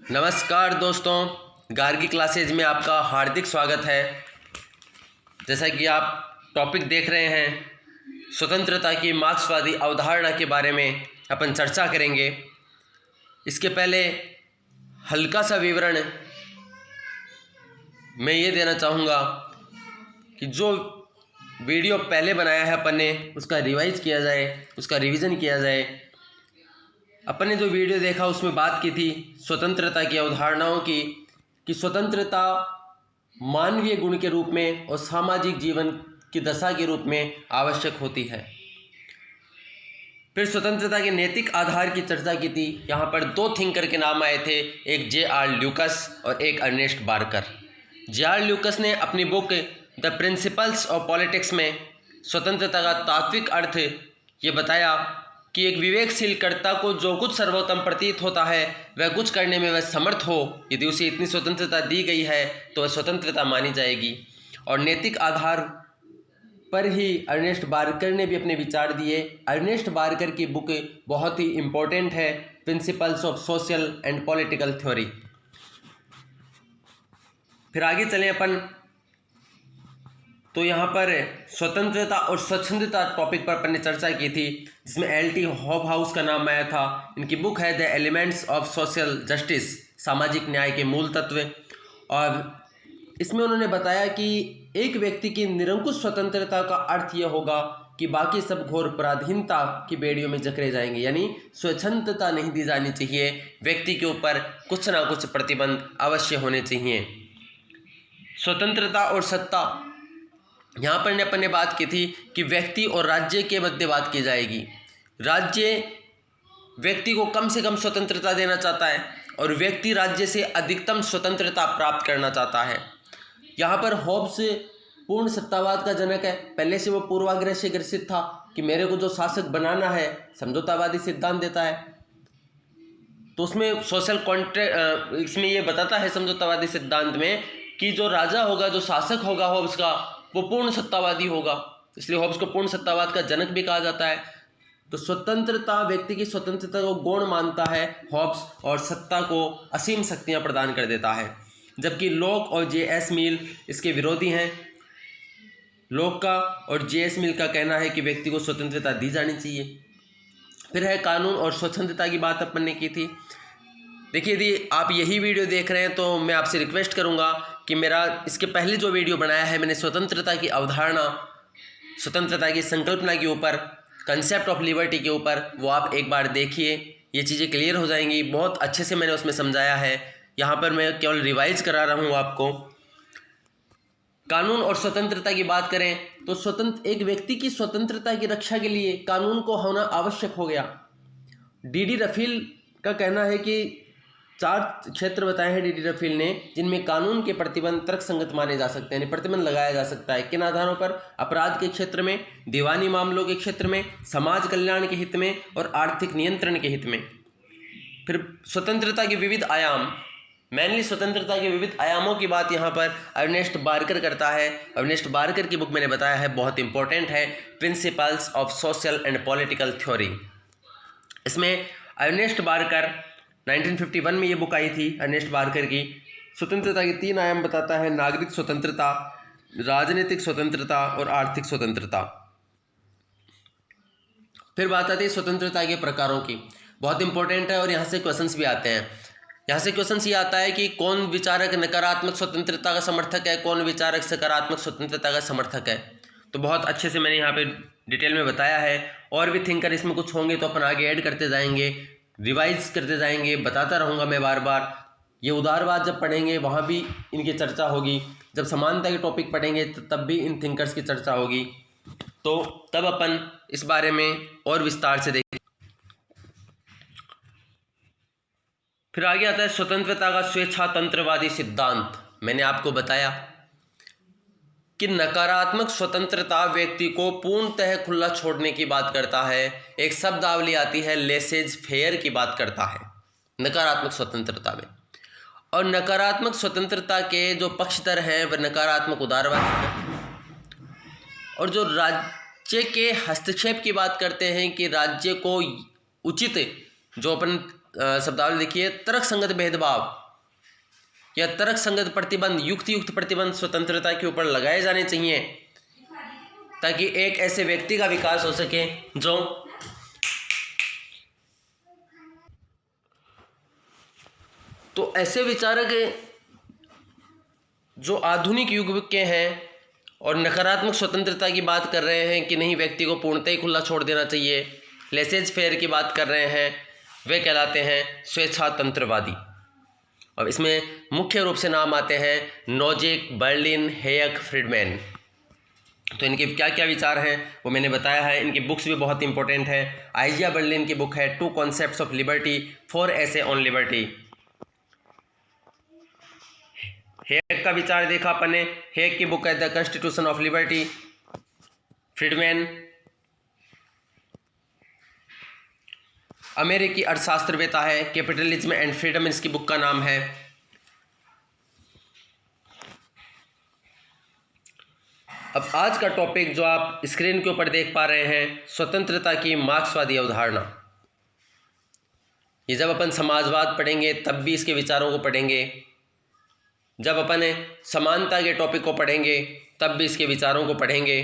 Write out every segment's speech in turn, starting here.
नमस्कार दोस्तों, गार्गी क्लासेज में आपका हार्दिक स्वागत है। जैसा कि आप टॉपिक देख रहे हैं, स्वतंत्रता की मार्क्सवादी अवधारणा के बारे में अपन चर्चा करेंगे। इसके पहले हल्का सा विवरण मैं ये देना चाहूँगा कि जो वीडियो पहले बनाया है अपन ने उसका रिवाइज किया जाए, उसका रिवीजन किया जाए। अपन ने जो वीडियो देखा उसमें बात की थी स्वतंत्रता की अवधारणाओं की, कि स्वतंत्रता मानवीय गुण के रूप में और सामाजिक जीवन की दशा के रूप में आवश्यक होती है। फिर स्वतंत्रता के नैतिक आधार की चर्चा की थी। यहाँ पर दो थिंकर के नाम आए थे, एक J.R. ल्यूकस और एक अर्नेस्ट बार्कर। J.R. ल्यूकस ने अपनी book the principles of politics में स्वतंत्रता का तात्विक अर्थ ये बताया कि एक विवेकशील कर्ता को जो कुछ सर्वोत्तम प्रतीत होता है वह कुछ करने में वह समर्थ हो, यदि उसे इतनी स्वतंत्रता दी गई है तो वह स्वतंत्रता मानी जाएगी। और नैतिक आधार पर ही अर्नेस्ट बार्कर ने भी अपने विचार दिए। अर्नेस्ट बार्कर की बुक बहुत ही इम्पोर्टेंट है, principles of social and political theory. फिर आगे चलें अपन, तो यहाँ पर स्वतंत्रता और स्वच्छंदता टॉपिक पर अपन ने चर्चा की थी, जिसमें L.T. हॉबहाउस का नाम आया था। इनकी बुक है the elements of social justice, सामाजिक न्याय के मूल तत्व। और इसमें उन्होंने बताया कि एक व्यक्ति की निरंकुश स्वतंत्रता का अर्थ यह होगा कि बाकी सब घोर पराधीनता की बेड़ियों में जकड़े जाएंगे, यानी स्वच्छंदता नहीं दी जानी चाहिए। व्यक्ति के ऊपर कुछ ना कुछ प्रतिबंध अवश्य होने चाहिए। स्वतंत्रता और सत्ता, यहाँ पर अपन ने बात की थी कि व्यक्ति और राज्य के मध्य बात की जाएगी। राज्य व्यक्ति को कम से कम स्वतंत्रता देना चाहता है और व्यक्ति राज्य से अधिकतम स्वतंत्रता प्राप्त करना चाहता है। यहाँ पर होब्स पूर्ण सत्तावाद का जनक है। पहले से वो पूर्वाग्रह से ग्रसित था कि मेरे को जो शासक बनाना है, समझौतावादी सिद्धांत देता है। तो उसमें सोशल कॉन्ट्रैक्ट इसमें ये बताता है समझौतावादी सिद्धांत में कि जो राजा होगा, जो शासक होगा होब्स का, वो पूर्ण सत्तावादी होगा। इसलिए होब्स को पूर्ण सत्तावाद का जनक भी कहा जाता है। तो स्वतंत्रता व्यक्ति की स्वतंत्रता को गौण मानता है होब्स, और सत्ता को असीम शक्तियां प्रदान कर देता है। जबकि लॉक और J.S. मिल इसके विरोधी हैं। लॉक का और J.S. मिल का कहना है कि व्यक्ति को स्वतंत्रता दी जानी चाहिए। फिर है कानून और स्वच्छंदता की बात अपन ने की थी। देखिए, यदि आप यही वीडियो देख रहे हैं तो मैं आपसे रिक्वेस्ट करूंगा कि मेरा इसके पहले जो वीडियो बनाया है मैंने स्वतंत्रता की अवधारणा, स्वतंत्रता की संकल्पना के ऊपर, कंसेप्ट ऑफ लिबर्टी के ऊपर, वो आप एक बार देखिए। ये चीज़ें क्लियर हो जाएंगी। बहुत अच्छे से मैंने उसमें समझाया है। यहाँ पर मैं केवल रिवाइज करा रहा हूँ आपको। कानून और स्वतंत्रता की बात करें तो एक व्यक्ति की स्वतंत्रता की रक्षा के लिए कानून को होना आवश्यक हो गया। D.D. रफील का कहना है कि 4 क्षेत्र बताए हैं D.D. रफील ने जिनमें कानून के प्रतिबंध तर्कसंगत माने जा सकते हैं, प्रतिबंध लगाया जा सकता है। किन आधारों पर? अपराध के क्षेत्र में, दीवानी मामलों के क्षेत्र में, समाज कल्याण के हित में और आर्थिक नियंत्रण के हित में। फिर स्वतंत्रता के विविध आयाम, मेनली स्वतंत्रता के विविध आयामों की बात यहाँ पर अर्नेस्ट बार्कर करता है। अर्नेस्ट बार्कर की बुक मैंने बताया है, बहुत इंपॉर्टेंट है, principles of social and political theory. इसमें अर्नेस्ट बार्कर 1951 में ये बुक आई थी अर्नेस्ट बार्कर की। स्वतंत्रता के 3 आयाम बताता है: नागरिक स्वतंत्रता, राजनीतिक स्वतंत्रता और आर्थिक स्वतंत्रता। फिर बात आती है स्वतंत्रता के प्रकारों की, बहुत इंपॉर्टेंट है और यहाँ से क्वेश्चंस भी आते हैं। यहाँ से क्वेश्चंस ये आता है कि कौन विचारक नकारात्मक स्वतंत्रता का समर्थक है, कौन विचारक सकारात्मक स्वतंत्रता का समर्थक है। तो बहुत अच्छे से मैंने यहाँ पे डिटेल में बताया है। और भी थिंकर इसमें कुछ होंगे तो अपन आगे ऐड करते जाएंगे, रिवाइज करते जाएंगे, बताता रहूँगा मैं बार बार। ये उदारवाद जब पढ़ेंगे वहाँ भी इनकी चर्चा होगी, जब समानता के टॉपिक पढ़ेंगे तब भी इन थिंकर्स की चर्चा होगी। तो तब अपन इस बारे में और विस्तार से देखें। फिर आगे आता है स्वतंत्रता का स्वेच्छातंत्रवादी सिद्धांत। मैंने आपको बताया कि नकारात्मक स्वतंत्रता व्यक्ति को पूर्णतः खुला छोड़ने की बात करता है। एक शब्दावली आती है लेसेज फेयर की बात करता है नकारात्मक स्वतंत्रता में। और नकारात्मक स्वतंत्रता के जो पक्षधर हैं वह नकारात्मक उदारवाद हैं। और जो राज्य के हस्तक्षेप की बात करते हैं कि राज्य को उचित जो अपन शब्दावली देखिए, तर्क संगत भेदभाव या तर्क संगत प्रतिबंध, युक्त प्रतिबंध स्वतंत्रता के ऊपर लगाए जाने चाहिए ताकि एक ऐसे व्यक्ति का विकास हो सके जो तो ऐसे विचारक जो आधुनिक युग के हैं और नकारात्मक स्वतंत्रता की बात कर रहे हैं कि नहीं, व्यक्ति को पूर्णतः ही खुला छोड़ देना चाहिए, लेसेज फेयर की बात कर रहे हैं, वे कहलाते हैं स्वेच्छातंत्रवादी। और इसमें मुख्य रूप से नाम आते हैं नोजिक, बर्लिन, हेयक, फ्रीडमैन। तो इनके क्या क्या विचार हैं वो मैंने बताया है। इनकी बुक्स भी बहुत इंपॉर्टेंट है। आइजिया बर्लिन की बुक है 2 concepts of liberty, 4 essay on liberty. Hayek का विचार देखा अपन ने, हेयक की बुक है the constitution of liberty. Friedman अमेरिकी अर्थशास्त्रवेता है, कैपिटलिज्म एंड फ्रीडम इसकी बुक का नाम है। अब आज का टॉपिक जो आप स्क्रीन के ऊपर देख पा रहे हैं, स्वतंत्रता की मार्क्सवादी अवधारणा। ये जब अपन समाजवाद पढ़ेंगे तब भी इसके विचारों को पढ़ेंगे, जब अपन समानता के टॉपिक को पढ़ेंगे तब भी इसके विचारों को पढ़ेंगे,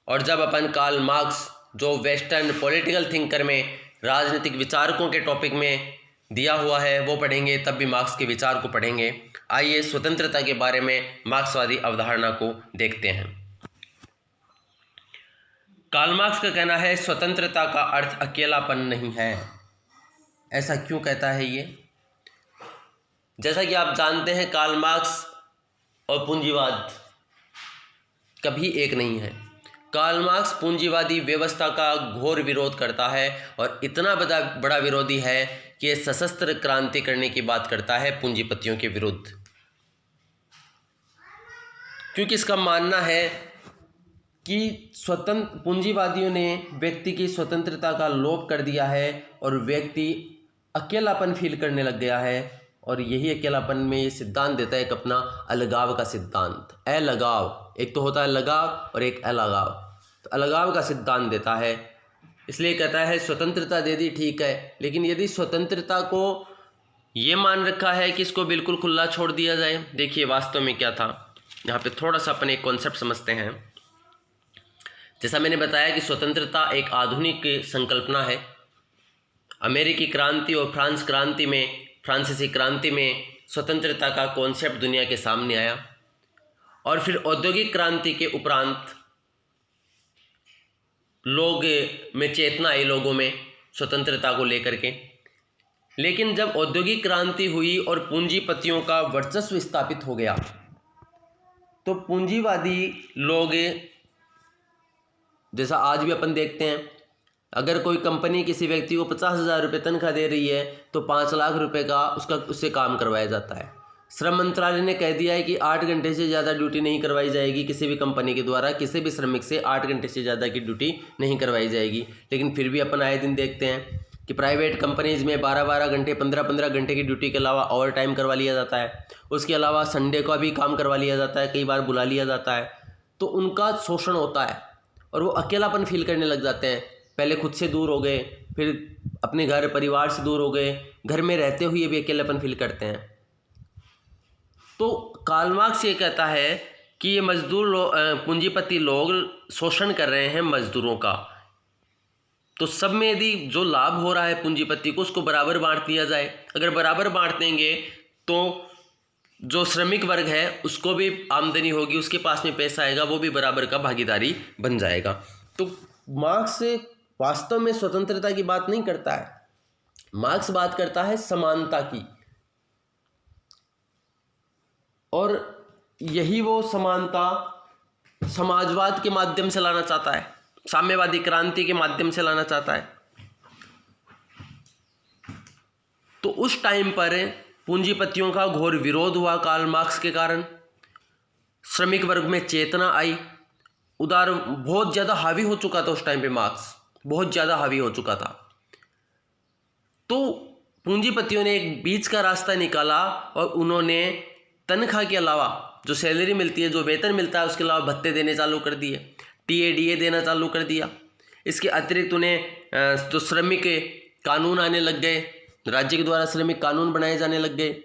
और जब अपन कार्ल मार्क्स जो वेस्टर्न पॉलिटिकल थिंकर में राजनीतिक विचारकों के टॉपिक में दिया हुआ है वो पढ़ेंगे तब भी मार्क्स के विचार को पढ़ेंगे। आइए स्वतंत्रता के बारे में मार्क्सवादी अवधारणा को देखते हैं। कार्ल मार्क्स का कहना है स्वतंत्रता का अर्थ अकेलापन नहीं है। ऐसा क्यों कहता है ये? जैसा कि आप जानते हैं कार्ल मार्क्स और पूंजीवाद कभी एक नहीं है। कार्ल मार्क्स पूंजीवादी व्यवस्था का घोर विरोध करता है और इतना बड़ा विरोधी है कि ये सशस्त्र क्रांति करने की बात करता है पूंजीपतियों के विरुद्ध, क्योंकि इसका मानना है कि पूंजीवादियों ने व्यक्ति की स्वतंत्रता का लोप कर दिया है और व्यक्ति अकेलापन फील करने लग गया है। और यही अकेलापन में ये सिद्धांत देता है एक अपना अलगाव का सिद्धांत। अलगाव, एक तो होता है लगाव और एक अलगाव, तो अलगाव का सिद्धांत देता है। इसलिए कहता है स्वतंत्रता दे दी ठीक है, लेकिन यदि स्वतंत्रता को ये मान रखा है कि इसको बिल्कुल खुला छोड़ दिया जाए, देखिए वास्तव में क्या था। यहाँ पे थोड़ा सा अपन एक कॉन्सेप्ट समझते हैं। जैसा मैंने बताया कि स्वतंत्रता एक आधुनिक संकल्पना है। अमेरिकी क्रांति और फ्रांसीसी क्रांति में स्वतंत्रता का कॉन्सेप्ट दुनिया के सामने आया, और फिर औद्योगिक क्रांति के उपरांत लोग में चेतना आई, लोगों में स्वतंत्रता को लेकर के। लेकिन जब औद्योगिक क्रांति हुई और पूंजीपतियों का वर्चस्व स्थापित हो गया, तो पूंजीवादी लोग, जैसा आज भी अपन देखते हैं, अगर कोई कंपनी किसी व्यक्ति को 50,000 रुपये तनख्वाह दे रही है तो 5 लाख रुपए का उससे काम करवाया जाता है। श्रम मंत्रालय ने कह दिया है कि 8 घंटे से ज़्यादा ड्यूटी नहीं करवाई जाएगी किसी भी कंपनी के द्वारा, किसी भी श्रमिक से 8 घंटे से ज़्यादा की ड्यूटी नहीं करवाई जाएगी। लेकिन फिर भी अपन आए दिन देखते हैं कि प्राइवेट कंपनीज में 12-12 घंटे, 15-15 घंटे की ड्यूटी के अलावा ओवर टाइम करवा लिया जाता है। उसके अलावा संडे का भी काम करवा लिया जाता है, कई बार बुला लिया जाता है। तो उनका शोषण होता है और वो अकेलापन फील करने लग जाते हैं। पहले खुद से दूर हो गए, फिर अपने घर परिवार से दूर हो गए, घर में रहते हुए भी अकेलापन फील करते हैं। तो कार्ल मार्क्स ये कहता है कि ये पूंजीपति लोग शोषण कर रहे हैं मजदूरों का। तो सब में यदि जो लाभ हो रहा है पूंजीपति को, उसको बराबर बांट दिया जाए। अगर बराबर बांट देंगे तो जो श्रमिक वर्ग है उसको भी आमदनी होगी, उसके पास में पैसा आएगा, वो भी बराबर का भागीदारी बन जाएगा। तो मार्क्स वास्तव में स्वतंत्रता की बात नहीं करता है, मार्क्स बात करता है समानता की। और यही वो समानता समाजवाद के माध्यम से लाना चाहता है, साम्यवादी क्रांति के माध्यम से लाना चाहता है। तो उस टाइम पर पूंजीपतियों का घोर विरोध हुआ कार्ल मार्क्स के कारण। श्रमिक वर्ग में चेतना आई, उदार बहुत ज़्यादा हावी हो चुका था उस टाइम पे, मार्क्स बहुत ज़्यादा हावी हो चुका था। तो पूंजीपतियों ने एक बीच का रास्ता निकाला और उन्होंने तनख्वाह के अलावा, जो सैलरी मिलती है, जो वेतन मिलता है, उसके अलावा भत्ते देने चालू कर दिए, टीएडीए देना चालू कर दिया। इसके अतिरिक्त उन्हें जो श्रमिक कानून आने लग गए, राज्य के द्वारा श्रमिक कानून बनाए जाने लग गए।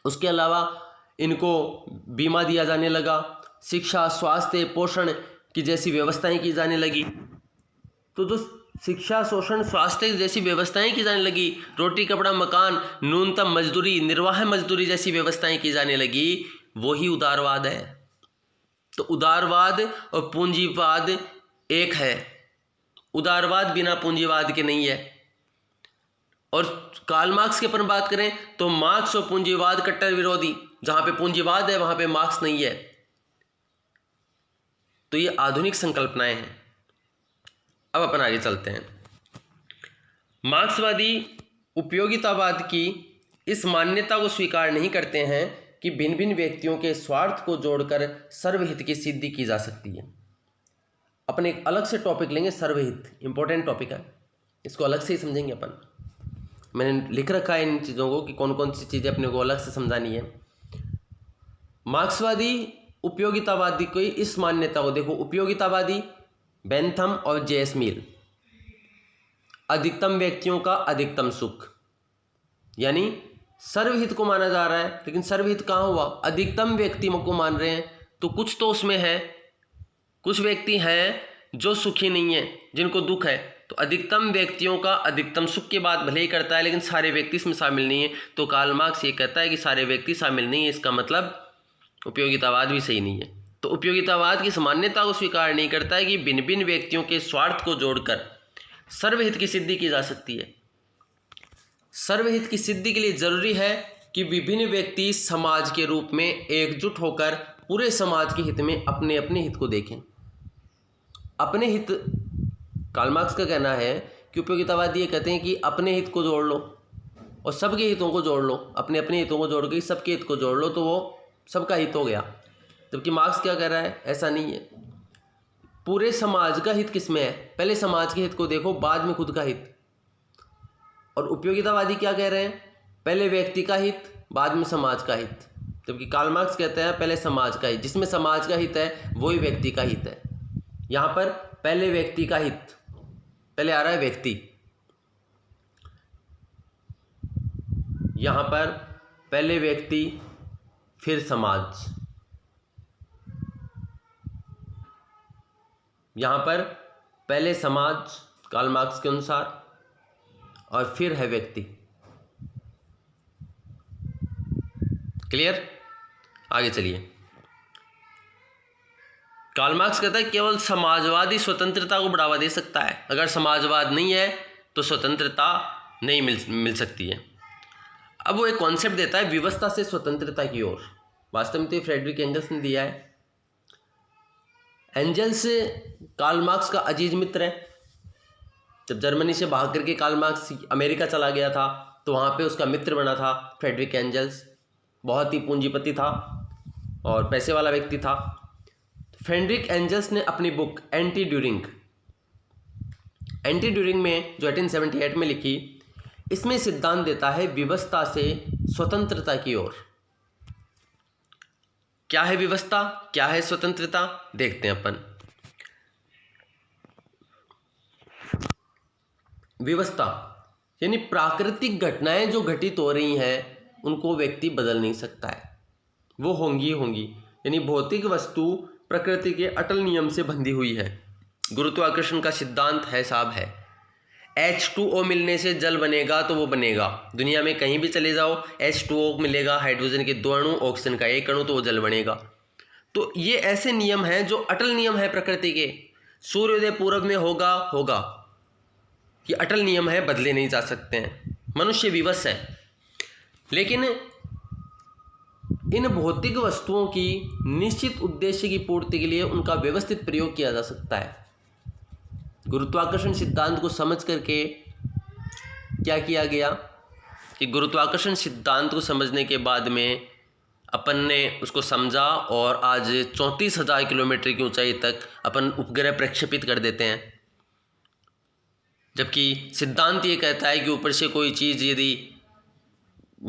उसके अलावा इनको बीमा दिया जाने लगा, शिक्षा, स्वास्थ्य, पोषण की जैसी व्यवस्थाएं की जाने लगी। तो जो शिक्षा, शोषण, स्वास्थ्य जैसी व्यवस्थाएं की जाने लगी, रोटी, कपड़ा, मकान, न्यूनतम मजदूरी, निर्वाह मजदूरी जैसी व्यवस्थाएं की जाने लगी, वही उदारवाद है। तो उदारवाद और पूंजीवाद एक है, उदारवाद बिना पूंजीवाद के नहीं है। और कार्ल मार्क्स की अपन बात करें तो मार्क्स और पूंजीवाद कट्टर विरोधी, जहां पे पूंजीवाद है वहां पे मार्क्स नहीं है। तो ये आधुनिक संकल्पनाएं हैं। अब अपन आगे चलते हैं। मार्क्सवादी उपयोगितावाद की इस मान्यता को स्वीकार नहीं करते हैं कि भिन्न भिन्न व्यक्तियों के स्वार्थ को जोड़कर सर्वहित की सिद्धि की जा सकती है। अपन एक अलग से टॉपिक लेंगे, सर्वहित, इंपॉर्टेंट टॉपिक है, इसको अलग से ही समझेंगे अपन। मैंने लिख रखा है इन चीज़ों को कि कौन कौन सी चीज़ें अपने को अलग से समझानी है। मार्क्सवादी उपयोगितावादी की इस मान्यता को देखो, उपयोगितावादी बेंथम और जेएस मिल, अधिकतम व्यक्तियों का अधिकतम सुख, यानी सर्वहित को माना जा रहा है, लेकिन सर्वहित कहाँ हुआ, अधिकतम व्यक्ति को मान रहे हैं, तो कुछ तो उसमें है, कुछ व्यक्ति हैं जो सुखी नहीं है, जिनको दुख है। तो अधिकतम व्यक्तियों का अधिकतम सुख की बात भले ही करता है, लेकिन सारे व्यक्ति इसमें शामिल नहीं है। तो कार्ल मार्क्स ये कहता है कि सारे व्यक्ति शामिल नहीं है, इसका मतलब उपयोगितावाद भी सही नहीं है। तो उपयोगितावाद की मान्यता को स्वीकार नहीं करता है कि भिन्न भिन्न व्यक्तियों के स्वार्थ को जोड़कर सर्वहित की सिद्धि की जा सकती है। सर्वहित की सिद्धि के लिए जरूरी है कि विभिन्न व्यक्ति समाज के रूप में एकजुट होकर पूरे समाज के हित में अपने अपने हित को देखें। अपने हित, कार्ल मार्क्स का कहना है कि उपयोगितावादी ये कहते हैं कि अपने हित को जोड़ लो और सबके हितों को जोड़ लो, अपने अपने हितों को जोड़ के सबके हित को जोड़ लो तो वो सबका हित हो गया। जबकि मार्क्स क्या कह रहा है, ऐसा नहीं है। पूरे समाज का हित किस में है, पहले समाज के हित को देखो, बाद में खुद का हित। और उपयोगितावादी क्या कह रहे हैं, पहले व्यक्ति का हित, बाद में समाज का हित। जबकि कार्ल मार्क्स कहते हैं पहले समाज का हित, जिसमें समाज का हित है वही व्यक्ति का हित है। यहाँ पर पहले व्यक्ति का हित, पहले आ रहा है व्यक्ति, यहाँ पर पहले व्यक्ति फिर समाज, यहाँ पर पहले समाज कार्ल मार्क्स के अनुसार और फिर है व्यक्ति। क्लियर? आगे चलिए। कार्ल मार्क्स कहता है केवल समाजवादी स्वतंत्रता को बढ़ावा दे सकता है, अगर समाजवाद नहीं है तो स्वतंत्रता नहीं मिल सकती है। अब वो एक कॉन्सेप्ट देता है विवशता से स्वतंत्रता की ओर। वास्तव में तो फ्रेडरिक एंजल्स ने दिया है। एंजल्स कार्ल मार्क्स का अजीज मित्र है। जब जर्मनी से भाग करके कार्ल मार्क्स अमेरिका चला गया था तो वहाँ पे उसका मित्र बना था फ्रेडरिक एंजल्स। बहुत ही पूंजीपति था और पैसे वाला व्यक्ति था। फ्रेडरिक एंजल्स ने अपनी बुक एंटी ड्यूरिंग में जो 1878 में लिखी, इसमें सिद्धांत देता है विवशता से स्वतंत्रता की ओर। क्या है विवशता, क्या है स्वतंत्रता, देखते हैं अपन। विवशता यानी प्राकृतिक घटनाएं जो घटित हो रही हैं उनको व्यक्ति बदल नहीं सकता है, वो होंगी यानी भौतिक वस्तु प्रकृति के अटल नियम से बंधी हुई है। गुरुत्वाकर्षण का सिद्धांत है साहब है, H2O मिलने से जल बनेगा तो वो बनेगा। दुनिया में कहीं भी चले जाओ H2O मिलेगा, हाइड्रोजन के 2 अणु, ऑक्सीजन का 1 अणु, तो वो जल बनेगा। तो ये ऐसे नियम हैं जो अटल नियम है प्रकृति के। सूर्योदय पूर्व में होगा, ये अटल नियम है, बदले नहीं जा सकते हैं। मनुष्य विवश है, लेकिन इन भौतिक वस्तुओं की निश्चित उद्देश्य की पूर्ति के लिए उनका व्यवस्थित प्रयोग किया जा सकता है। गुरुत्वाकर्षण सिद्धांत को समझ करके क्या किया गया कि गुरुत्वाकर्षण सिद्धांत को समझने के बाद में अपन ने उसको समझा और आज 34,000 किलोमीटर की ऊंचाई तक अपन उपग्रह प्रक्षेपित कर देते हैं। जबकि सिद्धांत ये कहता है कि ऊपर से कोई चीज़ यदि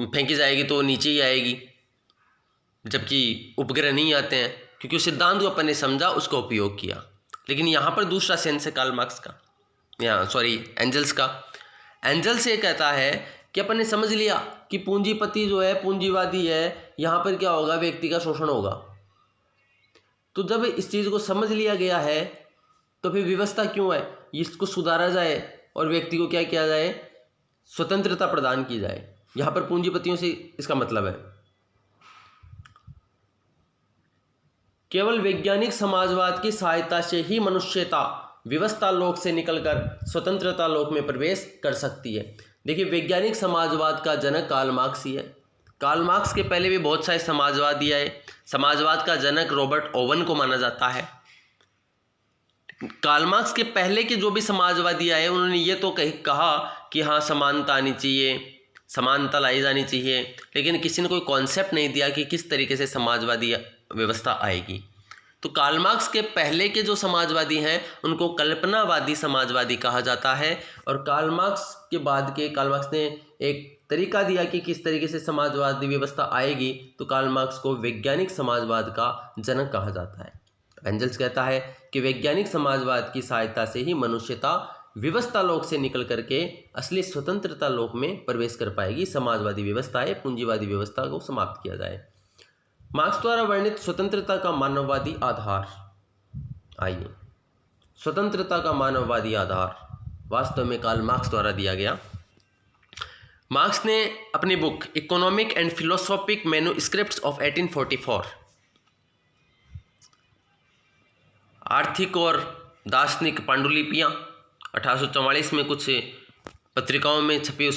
फेंकी जाएगी तो नीचे ही आएगी, जबकि उपग्रह नहीं आते हैं, क्योंकि उस सिद्धांत को अपन ने समझा, उसका उपयोग किया। लेकिन यहाँ पर दूसरा सेंस है कार्ल मार्क्स का, एंजल्स का। एंजल्स ये कहता है कि अपन ने समझ लिया कि पूंजीपति जो है, पूंजीवादी है, यहाँ पर क्या होगा, व्यक्ति का शोषण होगा। तो जब इस चीज़ को समझ लिया गया है तो फिर व्यवस्था क्यों है, इसको सुधारा जाए और व्यक्ति को क्या किया जाए, स्वतंत्रता प्रदान की जाए। यहाँ पर पूंजीपतियों से इसका मतलब है केवल वैज्ञानिक समाजवाद की सहायता से ही मनुष्यता व्यवस्था लोक से निकलकर स्वतंत्रता लोक में प्रवेश कर सकती है। देखिए, वैज्ञानिक समाजवाद का जनक कार्ल मार्क्स ही है। कार्ल मार्क्स के पहले भी बहुत सारे समाजवादी आए। समाजवाद का जनक रॉबर्ट ओवन को माना जाता है। कार्ल मार्क्स के पहले के जो भी समाजवादी आए उन्होंने ये तो कहा कि हाँ, समानता आनी चाहिए, समानता लाई जानी चाहिए, लेकिन किसी ने कोई कॉन्सेप्ट नहीं दिया कि किस तरीके से समाजवादी व्यवस्था आएगी। तो कार्ल मार्क्स के पहले के जो समाजवादी हैं उनको कल्पनावादी समाजवादी कहा जाता है, और कार्ल मार्क्स के बाद के कार्ल मार्क्स ने एक तरीका दिया कि किस तरीके से समाजवादी व्यवस्था आएगी, तो कार्ल मार्क्स को वैज्ञानिक समाजवाद का जनक कहा जाता है। एंजल्स कहता है कि वैज्ञानिक समाजवाद की सहायता से ही मनुष्यता व्यवस्था लोक से निकल करके असली स्वतंत्रता लोक में प्रवेश कर पाएगी। समाजवादी व्यवस्था है, पूंजीवादी व्यवस्था को समाप्त किया जाए। मार्क्स द्वारा वर्णित स्वतंत्रता का मानववादी आधार। आइए, स्वतंत्रता का मानववादी आधार वास्तव में कार्ल मार्क्स द्वारा दिया गया। मार्क्स ने अपनी book economic and philosophic manuscripts of 1844 आर्थिक और दार्शनिक पांडुलिपियाँ 1844 में कुछ पत्रिकाओं में छपी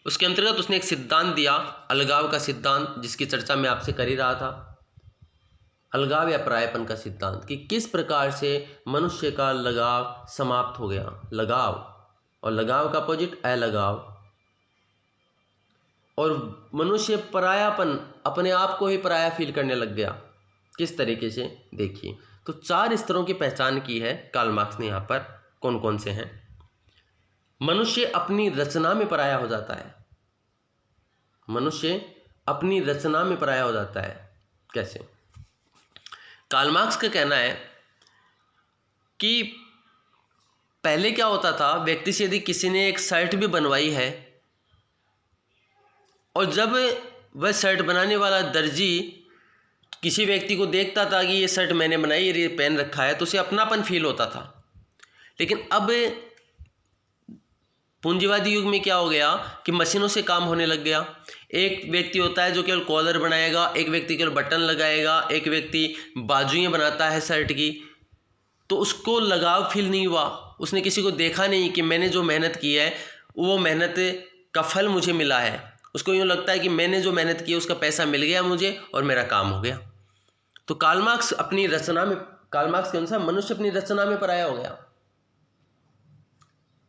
उसके अंतर्गत उसने एक सिद्धांत दिया, अलगाव का सिद्धांत, जिसकी चर्चा मैं आपसे कर ही रहा था। अलगाव या परायापन का सिद्धांत कि किस प्रकार से मनुष्य का लगाव समाप्त हो गया। लगाव और लगाव का अपोजिट अलगाव, और मनुष्य परायापन, अपने आप को ही पराया फील करने लग गया। किस तरीके से, देखिए। तो 4 स्तरों की पहचान की है कार्ल मार्क्स ने यहाँ पर। कौन कौन से हैं? मनुष्य अपनी रचना में पराया हो जाता है। मनुष्य अपनी रचना में पराया हो जाता है। कैसे? कार्ल मार्क्स का कहना है कि पहले क्या होता था, व्यक्ति से यदि किसी ने एक शर्ट भी बनवाई है और जब वह शर्ट बनाने वाला दर्जी किसी व्यक्ति को देखता था कि ये शर्ट मैंने बनाई, ये पहन रखा है, तो उसे अपनापन फील होता था। लेकिन अब पूंजीवादी युग में क्या हो गया कि मशीनों से काम होने लग गया। एक व्यक्ति होता है जो केवल कॉलर बनाएगा, एक व्यक्ति केवल बटन लगाएगा, एक व्यक्ति बाजुएं बनाता है शर्ट की। तो उसको लगाव फील नहीं हुआ, उसने किसी को देखा नहीं कि मैंने जो मेहनत की है वो मेहनत का फल मुझे मिला है। उसको यूँ लगता है कि मैंने जो मेहनत की है उसका पैसा मिल गया मुझे और मेरा काम हो गया। तो कार्ल मार्क्स अपनी रचना में, कार्ल मार्क्स के अनुसार मनुष्य अपनी रचना में पराया हो गया।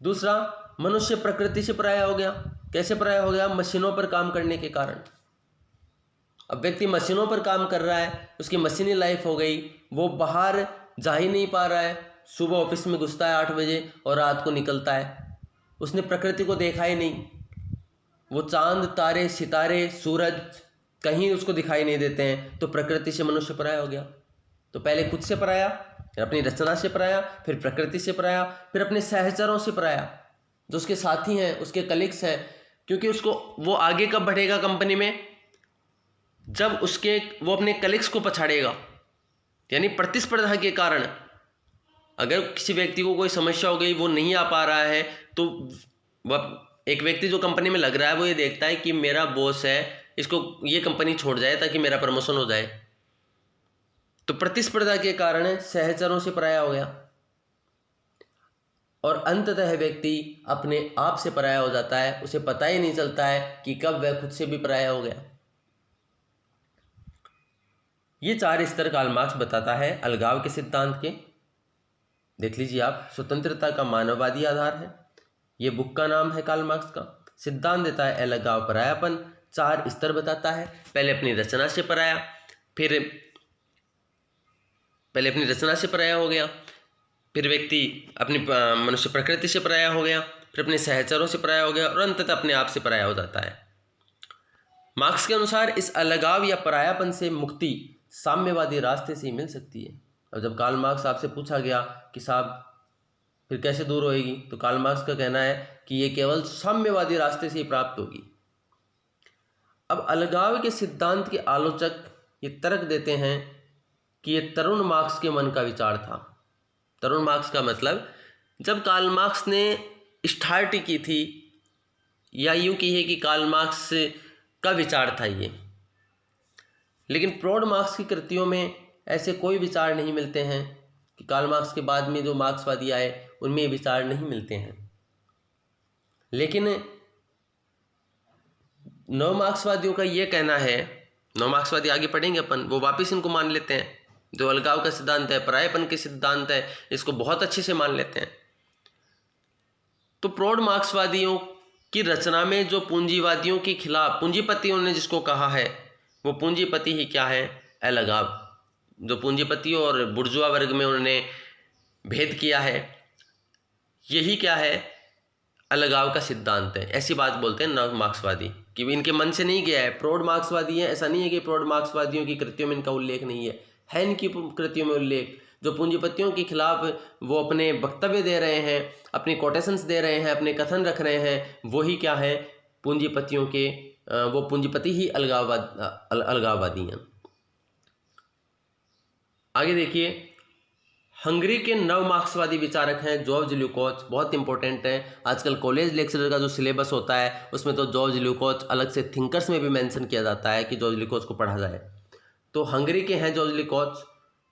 दूसरा, मनुष्य प्रकृति से पराया हो गया। कैसे पराया हो गया? मशीनों पर काम करने के कारण। अब व्यक्ति मशीनों पर काम कर रहा है, उसकी मशीनी लाइफ हो गई, वो बाहर जा ही नहीं पा रहा है। सुबह ऑफिस में घुसता है 8 बजे और रात को निकलता है। उसने प्रकृति को देखा ही नहीं। वो चांद, तारे, सितारे, सूरज कहीं उसको दिखाई नहीं देते हैं। तो प्रकृति से मनुष्य पराया हो गया। तो पहले खुद से पराया, फिर अपनी रचना से पराया, फिर प्रकृति से पराया, फिर अपने सहचरों से पराया, जो उसके साथी हैं, उसके कलीग्स हैं। क्योंकि उसको वो आगे कब बढ़ेगा कंपनी में? जब वो अपने कलीग्स को पछाड़ेगा। यानी प्रतिस्पर्धा के कारण अगर किसी व्यक्ति को कोई समस्या हो गई, वो नहीं आ पा रहा है, तो वह एक व्यक्ति जो कंपनी में लग रहा है वो ये देखता है कि मेरा बॉस है, इसको ये कंपनी छोड़ जाए ताकि मेरा प्रमोशन हो जाए। तो प्रतिस्पर्धा के कारण सहचरों से पराया हो गया और अंततः व्यक्ति अपने आप से पराया हो जाता है। उसे पता ही नहीं चलता है कि कब वह खुद से भी पराया हो गया। ये 4 स्तर कार्ल मार्क्स बताता है अलगाव के सिद्धांत के। देख लीजिए आप, स्वतंत्रता का मानववादी आधार है, ये बुक का नाम है कार्ल मार्क्स का। सिद्धांत देता है अलगाव, परायापन। 4 स्तर बताता है। पहले अपनी रचना से पराया, फिर पहले अपनी रचना से पराया हो गया, फिर व्यक्ति अपनी मनुष्य प्रकृति से पराया हो गया, फिर अपने सहचरों से पराया हो गया और अंततः अपने आप से पराया हो जाता है। मार्क्स के अनुसार इस अलगाव या परायापन से मुक्ति साम्यवादी रास्ते से ही मिल सकती है। और जब कार्ल मार्क्स आपसे पूछा गया कि साहब फिर कैसे दूर होएगी? तो कार्ल मार्क्स का कहना है कि ये केवल साम्यवादी रास्ते से ही प्राप्त होगी। अब अलगाव के सिद्धांत के आलोचक ये तर्क देते हैं कि ये तरुण मार्क्स के मन का विचार था। तरुण मार्क्स का मतलब, जब कार्ल मार्क्स ने स्टार्ट की थी, या यूं कहिए कि कार्ल मार्क्स का विचार था ये, लेकिन प्रौढ़ मार्क्स की कृतियों में ऐसे कोई विचार नहीं मिलते हैं कि कार्ल मार्क्स के बाद में जो मार्क्सवादी आए उनमें ये विचार नहीं मिलते हैं। लेकिन नव मार्क्सवादियों का ये कहना है, नव मार्क्सवादी आगे पढ़ेंगे अपन, वो वापस इनको मान लेते हैं, जो अलगाव का सिद्धांत है, परायेपन के सिद्धांत है, इसको बहुत अच्छे से मान लेते हैं। तो प्रौढ़ मार्क्सवादियों की रचना में जो पूंजीवादियों के खिलाफ, पूंजीपतियों ने जिसको कहा है, वो पूंजीपति ही क्या है? अलगाव। जो पूंजीपतियों और बुर्जुआ वर्ग में उन्होंने भेद किया है, यही क्या है? अलगाव का सिद्धांत है। ऐसी बात बोलते हैं नव मार्क्सवादी कि इनके मन से नहीं गया है। प्रौढ़ मार्क्सवादी है, ऐसा नहीं है कि प्रौढ़ मार्क्सवादियों की कृतियों में इनका उल्लेख नहीं है इनकी कृतियों में उल्लेख। जो पूंजीपतियों के खिलाफ वो अपने वक्तव्य दे रहे हैं, अपनी कोटेशंस दे रहे हैं, अपने कथन रख रहे हैं, वही क्या है? पूंजीपतियों के, वो पूंजीपति ही अलगाववादी हैं। आगे देखिए, हंगरी के नव मार्क्सवादी विचारक हैं जॉर्ज ल्यूकोच। बहुत इंपॉर्टेंट है, आजकल कॉलेज लेक्चरर का जो सिलेबस होता है उसमें तो जॉर्ज ल्यूकोच अलग से थिंकर्स में भी मेंशन किया जाता है कि जॉर्ज ल्यूकोच को पढ़ा जाए। तो हंगरी के हैं जॉर्ज ल्यूकोच,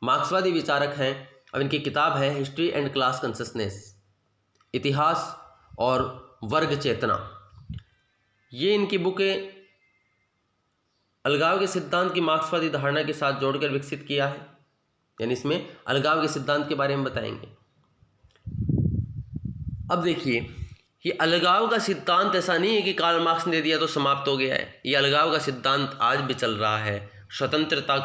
मार्क्सवादी विचारक हैं। अब इनकी किताब है हिस्ट्री एंड क्लास कंसियसनेस, इतिहास और वर्ग चेतना। ये इनकी बुक अलगाव के सिद्धांत की मार्क्सवादी धारणा के साथ जोड़कर विकसित किया है, यानी इसमें अलगाव के सिद्धांत के बारे में बताएंगे। अब देखिए, ये अलगाव का सिद्धांत ऐसा नहीं है कि कार्ल मार्क्स ने दे दिया तो समाप्त हो गया है। ये अलगाव का सिद्धांत आज भी चल रहा है, स्वतंत्रता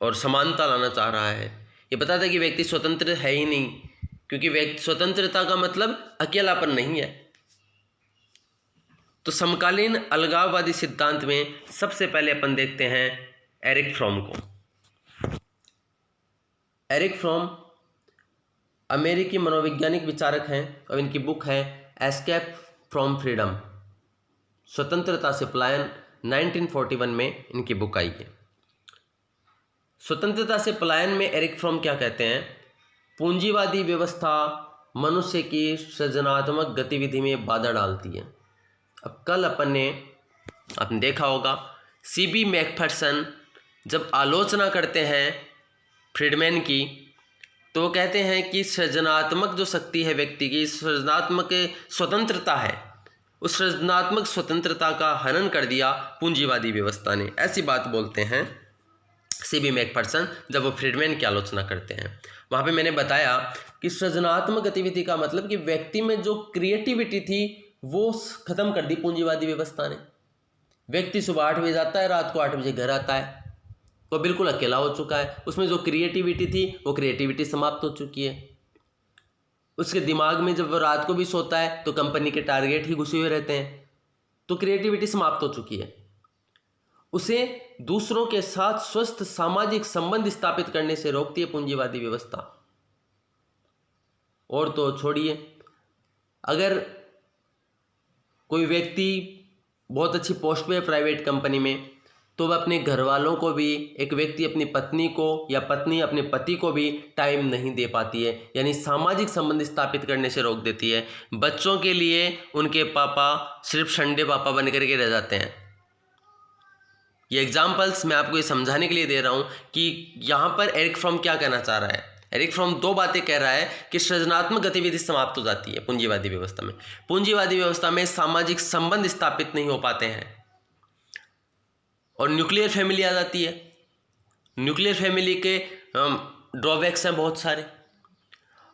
और समानता लाना चाह रहा है। ये बताता है कि व्यक्ति स्वतंत्र है ही नहीं, क्योंकि व्यक्ति स्वतंत्रता का मतलब अकेलापन नहीं है। तो समकालीन अलगाववादी सिद्धांत में सबसे पहले अपन देखते हैं एरिक फ्रॉम को। एरिक फ्रॉम अमेरिकी मनोवैज्ञानिक विचारक हैं और इनकी बुक है एस्केप फ्रॉम फ्रीडम, स्वतंत्रता से पलायन। 1941 में इनकी बुक आई है। स्वतंत्रता से पलायन में एरिक फ्रॉम क्या कहते हैं? पूंजीवादी व्यवस्था मनुष्य की सृजनात्मक गतिविधि में बाधा डालती है। अब कल आपने देखा होगा, सीबी मैकफर्सन जब आलोचना करते हैं फ्रीडमैन की, तो वो कहते हैं कि सृजनात्मक जो शक्ति है व्यक्ति की, सृजनात्मक स्वतंत्रता है, उस सृजनात्मक स्वतंत्रता का हनन कर दिया पूंजीवादी व्यवस्था ने। ऐसी बात बोलते हैं सीबी मैकफर्सन जब वो फ्रीडमैन की आलोचना करते हैं। वहाँ पे मैंने बताया कि सृजनात्मक गतिविधि का मतलब कि व्यक्ति में जो क्रिएटिविटी थी वो खत्म कर दी पूंजीवादी व्यवस्था ने। व्यक्ति सुबह 8 बजे जाता है, रात को 8 बजे घर आता है, वो बिल्कुल अकेला हो चुका है। उसमें जो क्रिएटिविटी थी वो क्रिएटिविटी समाप्त हो चुकी है। उसके दिमाग में जब वो रात को भी सोता है तो कंपनी के टारगेट ही घुसे हुए रहते हैं, तो क्रिएटिविटी समाप्त हो चुकी है। उसे दूसरों के साथ स्वस्थ सामाजिक संबंध स्थापित करने से रोकती है पूंजीवादी व्यवस्था। और तो छोड़िए, अगर कोई व्यक्ति बहुत अच्छी पोस्ट पे है प्राइवेट कंपनी में, तो वह अपने घर वालों को भी, एक व्यक्ति अपनी पत्नी को या पत्नी अपने पति को भी टाइम नहीं दे पाती है, यानी सामाजिक संबंध स्थापित करने से रोक देती है। बच्चों के लिए उनके पापा सिर्फ संडे पापा बन करके रह जाते हैं। ये एग्जाम्पल्स मैं आपको ये समझाने के लिए दे रहा हूँ कि यहाँ पर एरिक फ्रॉम क्या कहना चाह रहा है। एरिक फ्रॉम 2 बातें कह रहा है कि सृजनात्मक गतिविधि समाप्त हो जाती है पूंजीवादी व्यवस्था में। पूंजीवादी व्यवस्था में सामाजिक संबंध स्थापित नहीं हो पाते हैं और न्यूक्लियर फैमिली आ जाती है। न्यूक्लियर फैमिली के ड्रॉबैक्स हैं बहुत सारे,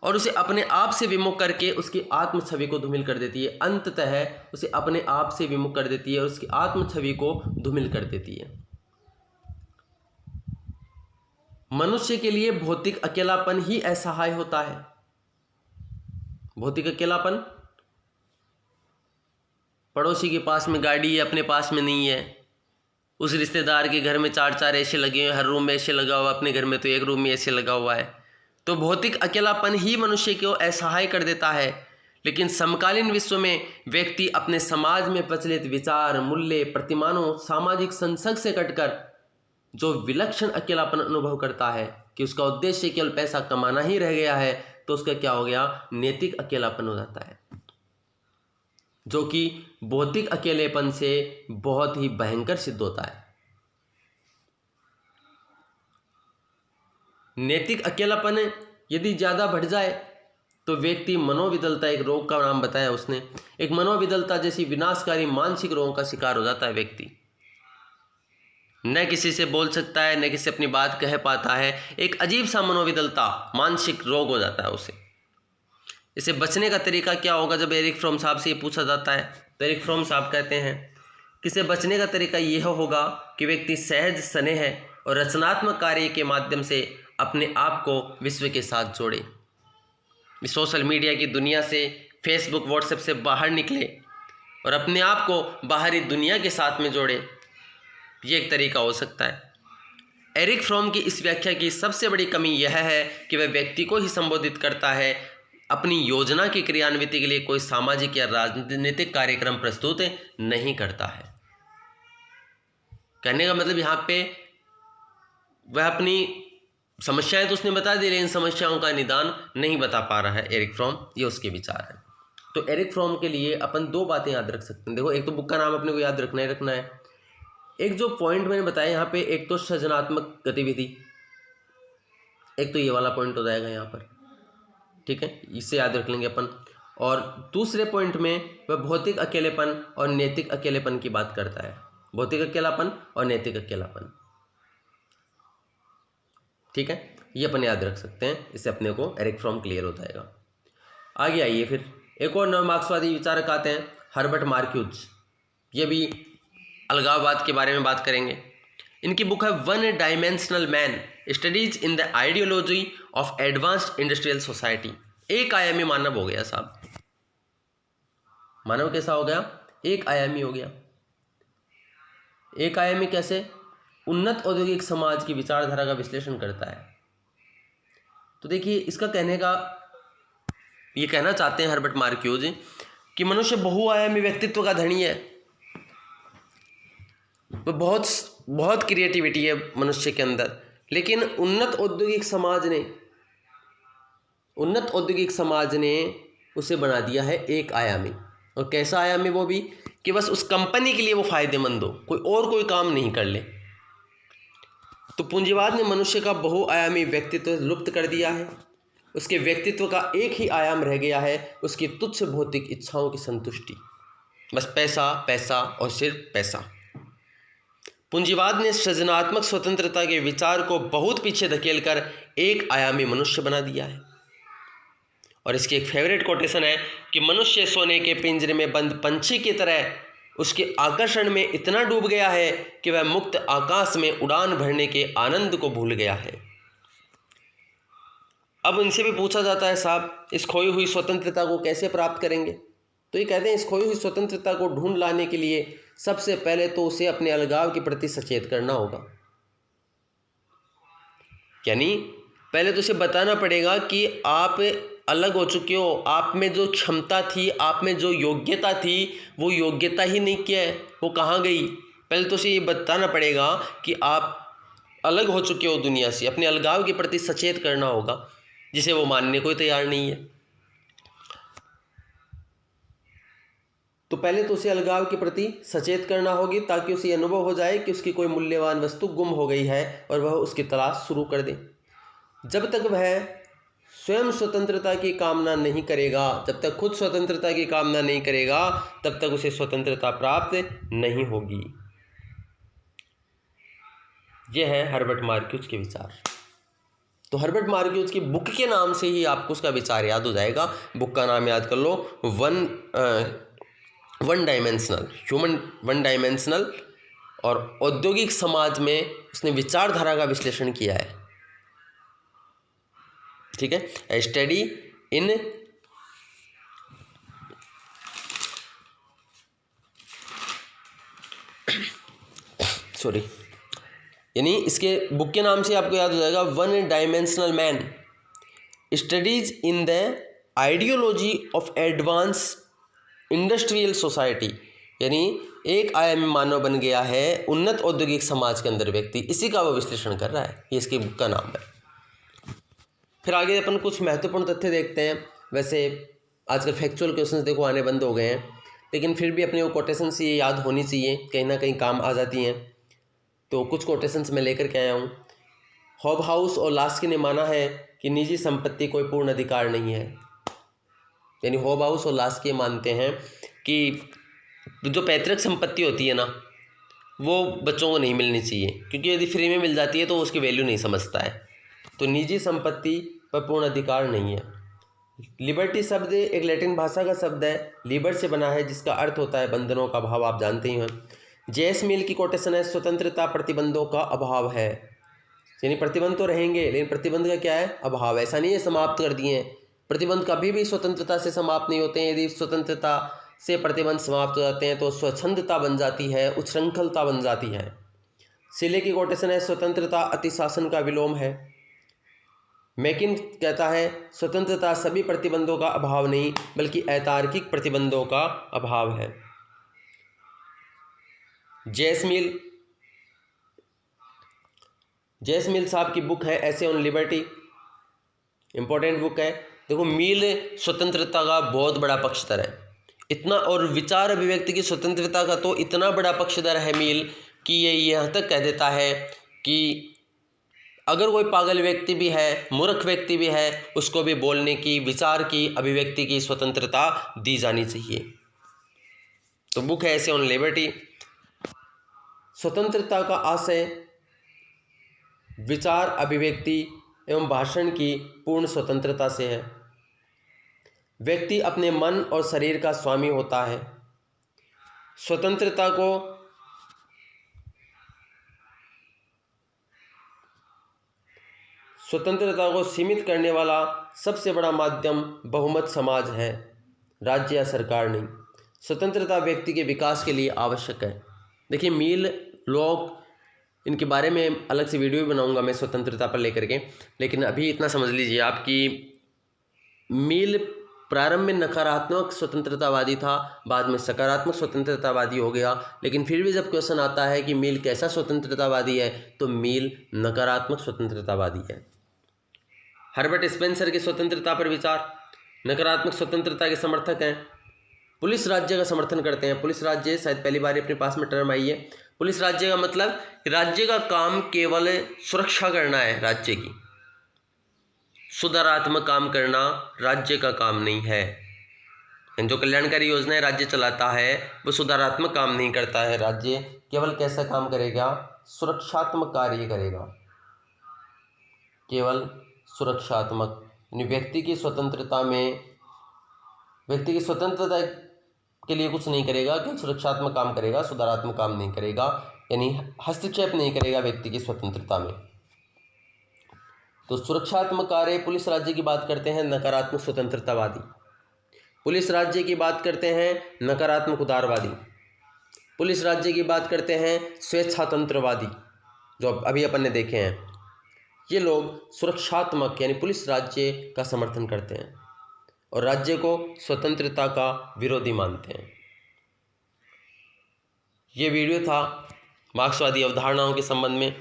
और उसे अपने आप से विमुख करके उसकी आत्म छवि को धूमिल कर देती है। अंततः उसे अपने आप से विमुख कर देती है और उसकी आत्म छवि को धूमिल कर देती है। मनुष्य के लिए भौतिक अकेलापन ही असहाय होता है। भौतिक अकेलापन, पड़ोसी के पास में गाड़ी है, अपने पास में नहीं है। उस रिश्तेदार के घर में 4-4 एसी लगे हुए हैं, हर रूम में एसी लगा हुआ, अपने घर में तो एक रूम में एसी लगा हुआ है। तो भौतिक अकेलापन ही मनुष्य को असहाय कर देता है, लेकिन समकालीन विश्व में व्यक्ति अपने समाज में प्रचलित विचार, मूल्य, प्रतिमानों, सामाजिक संसर्ग से कटकर जो विलक्षण अकेलापन अनुभव करता है कि उसका उद्देश्य केवल पैसा कमाना ही रह गया है, तो उसका क्या हो गया, नैतिक अकेलापन हो जाता है, जो कि भौतिक अकेलेपन से बहुत ही भयंकर सिद्ध होता है। नैतिक अकेलापन यदि ज़्यादा बढ़ जाए तो व्यक्ति मनोविदलता, एक रोग का नाम बताया उसने, एक मनोविदलता जैसी विनाशकारी मानसिक रोगों का शिकार हो जाता है व्यक्ति। न किसी से बोल सकता है, न किसी से अपनी बात कह पाता है, एक अजीब सा मनोविदलता, मानसिक रोग हो जाता है उसे। इसे बचने का तरीका क्या होगा? जब एरिक फ्रॉम साहब से ये पूछा जाता है तो एरिक फ्रॉम साहब कहते हैं कि इसे बचने का तरीका यह होगा कि व्यक्ति सहज, स्नेह और रचनात्मक कार्य के माध्यम से अपने आप को विश्व के साथ जोड़े। सोशल मीडिया की दुनिया से, फेसबुक, व्हाट्सएप से बाहर निकले और अपने आप को बाहरी दुनिया के साथ में जोड़े। ये एक तरीका हो सकता है। एरिक फ्रॉम की इस व्याख्या की सबसे बड़ी कमी यह है कि वह व्यक्ति को ही संबोधित करता है, अपनी योजना की क्रियान्विति के लिए कोई सामाजिक या राजनीतिक कार्यक्रम प्रस्तुत नहीं करता है। कहने का मतलब यहाँ पे वह अपनी समस्याएं तो उसने बता दी, लेकिन समस्याओं का निदान नहीं बता पा रहा है एरिक फ्रॉम, ये उसके विचार है। तो एरिक फ्रॉम के लिए अपन दो बातें याद रख सकते हैं। देखो, एक तो बुक का नाम अपने को याद रखना है। एक जो पॉइंट मैंने बताया यहाँ पे, एक तो सृजनात्मक गतिविधि, एक तो ये वाला पॉइंट हो जाएगा यहाँ पर, ठीक है, इसे याद रख लेंगे अपन। और दूसरे पॉइंट में वह भौतिक अकेलेपन और नैतिक अकेलेपन की बात करता है, भौतिक अकेलापन और नैतिक अकेलापन, ठीक है, ये अपन याद रख सकते हैं। इससे अपने को एरिक फ्रॉम क्लियर हो जाएगा। आगे आइए, फिर एक और नव मार्क्सवादी विचारक आते हैं, हर्बर्ट मार्क्यूज। ये भी अलगाववाद के बारे में बात करेंगे। इनकी बुक है one dimensional man, studies in the ideology of advanced industrial society. एक आयामी मानव हो गया साहब। मानव कैसा हो गया? एक आयामी हो गया। एक आयामी कैसे? उन्नत औद्योगिक समाज की विचारधारा का विश्लेषण करता है। तो देखिए, इसका कहने का, ये कहना चाहते हैं हर्बर्ट मार्क्यूज कि मनुष्य बहुआयामी व्यक्तित्व का धनी है। वो बहुत क्रिएटिविटी है मनुष्य के अंदर, लेकिन उन्नत औद्योगिक समाज ने उसे बना दिया है एक आयामी। और कैसा आयामी? वो भी कि बस उस कंपनी के लिए वो फायदेमंद हो, कोई काम नहीं कर ले। तो पूंजीवाद ने मनुष्य का बहुआयामी व्यक्तित्व लुप्त कर दिया है। उसके व्यक्तित्व का एक ही आयाम रह गया है, उसकी तुच्छ भौतिक इच्छाओं की संतुष्टि। बस पैसा, पैसा और सिर्फ पैसा। पूंजीवाद ने सृजनात्मक स्वतंत्रता के विचार को बहुत पीछे धकेलकर एक आयामी मनुष्य बना दिया है। और इसकी एक फेवरेट कोटेशन है कि मनुष्य सोने के पिंजरे में बंद पंछी की तरह उसके आकर्षण में इतना डूब गया है कि वह मुक्त आकाश में उड़ान भरने के आनंद को भूल गया है। अब उनसे भी पूछा जाता है, साहब इस खोई हुई स्वतंत्रता को कैसे प्राप्त करेंगे? तो ये कहते हैं, इस खोई हुई स्वतंत्रता को ढूंढ लाने के लिए सबसे पहले तो उसे अपने अलगाव के प्रति सचेत करना होगा। यानी पहले तो उसे बताना पड़ेगा कि आप अलग हो चुके हो, आप में जो क्षमता थी, आप में जो योग्यता थी, वो योग्यता ही नहीं क्या है, वो कहाँ गई? पहले तो उसे ये बताना पड़ेगा कि आप अलग हो चुके हो दुनिया से, अपने अलगाव के प्रति सचेत करना होगा, जिसे वो मानने को ही तैयार नहीं है। तो पहले तो उसे अलगाव के प्रति सचेत करना होगी, ताकि उसे अनुभव हो जाए कि उसकी कोई मूल्यवान वस्तु गुम हो गई है और वह उसकी तलाश शुरू कर दे। जब तक वह स्वयं स्वतंत्रता की कामना नहीं करेगा, जब तक खुद स्वतंत्रता की कामना नहीं करेगा, तब तक उसे स्वतंत्रता प्राप्त नहीं होगी। यह है हर्बर्ट मार्क्यूज के विचार। तो हर्बर्ट मार्क्यूज की बुक के नाम से ही आपको उसका विचार याद हो जाएगा। बुक का नाम याद कर लो, वन डायमेंशनल और औद्योगिक समाज में उसने विचारधारा का विश्लेषण किया है, ठीक है। ए स्टडी इन यानी इसके बुक के नाम से आपको याद हो जाएगा one dimensional man, studies in the ideology of advance industrial society, यानी एक आयामी मानव बन गया है उन्नत औद्योगिक समाज के अंदर व्यक्ति, इसी का वो विश्लेषण कर रहा है। ये इसकी बुक का नाम है। फिर आगे अपन कुछ महत्वपूर्ण तथ्य देखते हैं। वैसे आजकल फैक्चुअल क्वेश्चंस देखो आने बंद हो गए हैं, लेकिन फिर भी अपने वो कोटेशंस ये याद होनी चाहिए, कहीं ना कहीं काम आ जाती हैं। तो कुछ कोटेशंस मैं लेकर के आया हूँ। हॉबहाउस और लास्की ने माना है कि निजी संपत्ति कोई पूर्ण अधिकार नहीं है। यानी हॉबहाउस और लास्की मानते हैं कि जो पैतृक संपत्ति होती है ना, वो बच्चों को नहीं मिलनी चाहिए, क्योंकि यदि फ्री में मिल जाती है तो उसकी वैल्यू नहीं समझता है। तो निजी संपत्ति पर पूर्ण अधिकार नहीं है। लिबर्टी शब्द एक लैटिन भाषा का शब्द है, लिबर से बना है, जिसका अर्थ होता है बंधनों का अभाव, आप जानते ही हैं। जेएस मिल की कोटेशन है, स्वतंत्रता प्रतिबंधों का अभाव है। यानी प्रतिबंध तो रहेंगे, लेकिन प्रतिबंध का क्या है? अभाव। ऐसा नहीं है समाप्त कर दिए हैं। प्रतिबंध कभी भी स्वतंत्रता से समाप्त नहीं होते हैं। यदि स्वतंत्रता से प्रतिबंध समाप्त हो जाते हैं तो स्वच्छंदता बन जाती है, उच्छृंखलता बन जाती है। सिले की कोटेशन है, स्वतंत्रता अतिशासन का विलोम है। मैकिन कहता है, स्वतंत्रता सभी प्रतिबंधों का अभाव नहीं, बल्कि अतार्किक प्रतिबंधों का अभाव है। जेएस मिल साहब की बुक है ऐसे ऑन लिबर्टी, इंपॉर्टेंट बुक है। देखो, मिल स्वतंत्रता का बहुत बड़ा पक्षधर है, इतना, और विचार अभिव्यक्ति की स्वतंत्रता का तो इतना बड़ा पक्षधर है मिल कि ये यहाँ तक कह देता है कि अगर कोई पागल व्यक्ति भी है, मूर्ख व्यक्ति भी है, उसको भी बोलने की, विचार की, अभिव्यक्ति की स्वतंत्रता दी जानी चाहिए। तो बुक है ऐसे ऑन लिबर्टी। स्वतंत्रता का आशय विचार, अभिव्यक्ति एवं भाषण की पूर्ण स्वतंत्रता से है। व्यक्ति अपने मन और शरीर का स्वामी होता है। स्वतंत्रता को सीमित करने वाला सबसे बड़ा माध्यम बहुमत समाज है, राज्य या सरकार नहीं। स्वतंत्रता व्यक्ति के विकास के लिए आवश्यक है। देखिए, मिल, लॉक, इनके बारे में अलग से वीडियो भी बनाऊंगा मैं स्वतंत्रता पर लेकर के, लेकिन अभी इतना समझ लीजिए आप कि मिल प्रारंभ में नकारात्मक स्वतंत्रतावादी था, बाद में सकारात्मक स्वतंत्रतावादी हो गया। लेकिन फिर भी जब क्वेश्चन आता है कि मिल कैसा स्वतंत्रतावादी है, तो मिल नकारात्मक स्वतंत्रतावादी है। हर्बर्ट स्पेंसर की स्वतंत्रता पर विचार, नकारात्मक स्वतंत्रता के समर्थक हैं। पुलिस राज्य का समर्थन करते हैं। पुलिस राज्य शायद पहली बार अपने पास में टर्म आई है। पुलिस राज्य का मतलब राज्य का काम केवल सुरक्षा करना है, राज्य की सुधारात्मक काम करना राज्य का काम नहीं है। जो कल्याणकारी योजनाएं राज्य चलाता है वो सुधारात्मक काम नहीं करता है। राज्य केवल कैसा काम करेगा? सुरक्षात्मक कार्य करेगा, केवल सुरक्षात्मक। यानी व्यक्ति की स्वतंत्रता के लिए कुछ नहीं करेगा, कि सुरक्षात्मक काम करेगा, सुधारात्मक काम नहीं करेगा, यानी हस्तक्षेप नहीं करेगा व्यक्ति की स्वतंत्रता में। तो सुरक्षात्मक कार्य पुलिस राज्य की बात करते हैं नकारात्मक स्वतंत्रतावादी। पुलिस राज्य की बात करते हैं नकारात्मक उदारवादी। पुलिस राज्य की बात करते हैं स्वेच्छातंत्रवादी, जो अभी अपन ने देखे हैं। ये लोग सुरक्षात्मक यानी पुलिस राज्य का समर्थन करते हैं और राज्य को स्वतंत्रता का विरोधी मानते हैं। ये वीडियो था मार्क्सवादी अवधारणाओं के संबंध में।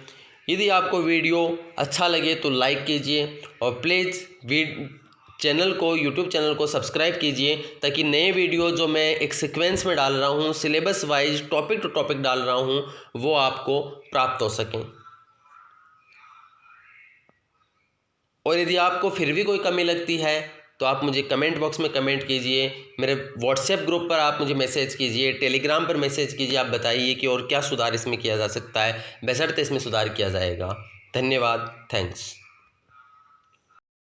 यदि आपको वीडियो अच्छा लगे तो लाइक कीजिए और प्लीज़ यूट्यूब चैनल को सब्सक्राइब कीजिए, ताकि नए वीडियो जो मैं एक सीक्वेंस में डाल रहा हूँ, syllabus wise topic to topic डाल रहा हूँ, वो आपको प्राप्त हो सकें। और यदि आपको फिर भी कोई कमी लगती है तो आप मुझे कमेंट बॉक्स में कमेंट कीजिए, मेरे व्हाट्सएप ग्रुप पर आप मुझे मैसेज कीजिए, टेलीग्राम पर मैसेज कीजिए। आप बताइए कि और क्या सुधार इसमें किया जा सकता है, बशर्ते इसमें सुधार किया जाएगा। धन्यवाद, थैंक्स।